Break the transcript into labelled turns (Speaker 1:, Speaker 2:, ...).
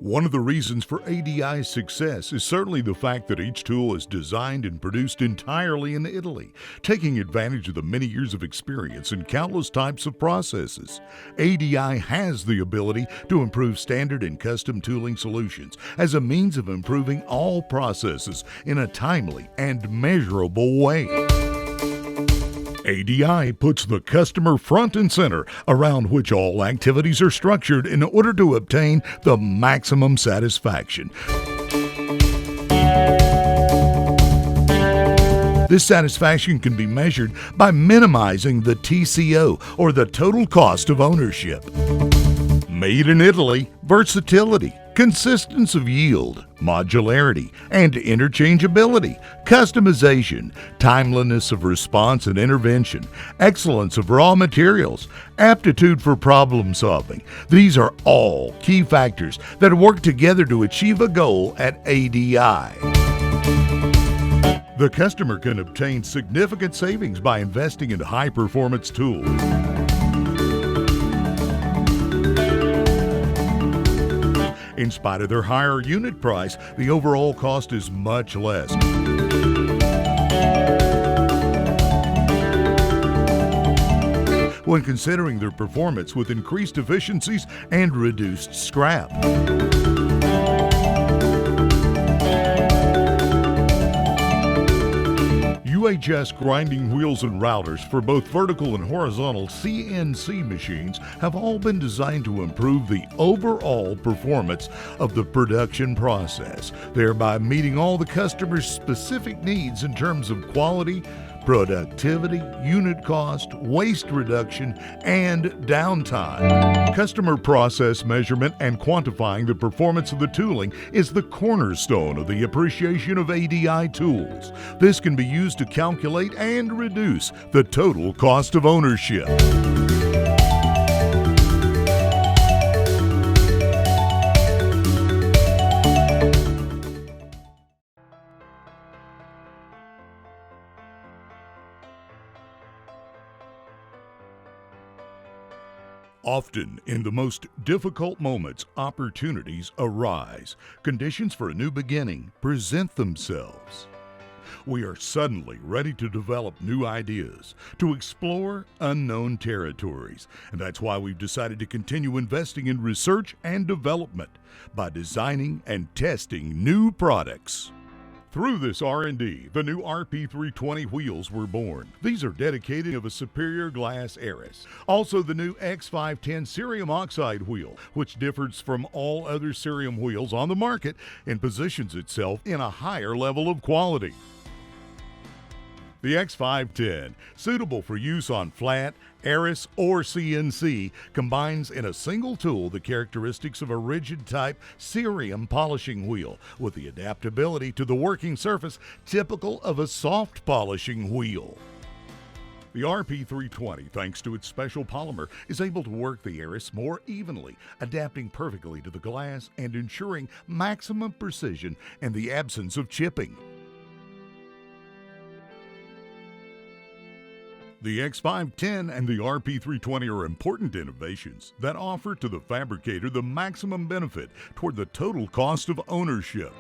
Speaker 1: One of the reasons for ADI's success is certainly the fact that each tool is designed and produced entirely in Italy, taking advantage of the many years of experience in countless types of processes. ADI has the ability to improve standard and custom tooling solutions as a means of improving all processes in a timely and measurable way. ADI puts the customer front and center, around which all activities are structured in order to obtain the maximum satisfaction. This satisfaction can be measured by minimizing the TCO, or the total cost of ownership. Made in Italy, versatility, consistency of yield, modularity and interchangeability, customization, timeliness of response and intervention, excellence of raw materials, aptitude for problem solving. These are all key factors that work together to achieve a goal at ADI. The customer can obtain significant savings by investing in high-performance tools. In spite of their higher unit price, the overall cost is much less. When considering their performance with increased efficiencies and reduced scrap. UHS grinding wheels and routers for both vertical and horizontal CNC machines have all been designed to improve the overall performance of the production process, thereby meeting all the customer's specific needs in terms of quality, productivity, unit cost, waste reduction, and downtime. Customer process measurement and quantifying the performance of the tooling is the cornerstone of the appreciation of ADI tools. This can be used to calculate and reduce the total cost of ownership. Often, in the most difficult moments, opportunities arise. Conditions for a new beginning present themselves. We are suddenly ready to develop new ideas, to explore unknown territories. And that's why we've decided to continue investing in research and development by designing and testing new products. Through this R&D, the new RP320 wheels were born. These are dedicated of a superior glass Eris. Also the new X510 cerium oxide wheel, which differs from all other cerium wheels on the market and positions itself in a higher level of quality. The X510, suitable for use on flat, Eris, or CNC, combines in a single tool the characteristics of a rigid type cerium polishing wheel with the adaptability to the working surface typical of a soft polishing wheel. The RP320, thanks to its special polymer, is able to work the Eris more evenly, adapting perfectly to the glass and ensuring maximum precision and the absence of chipping. The X510 and the RP320 are important innovations that offer to the fabricator the maximum benefit toward the total cost of ownership.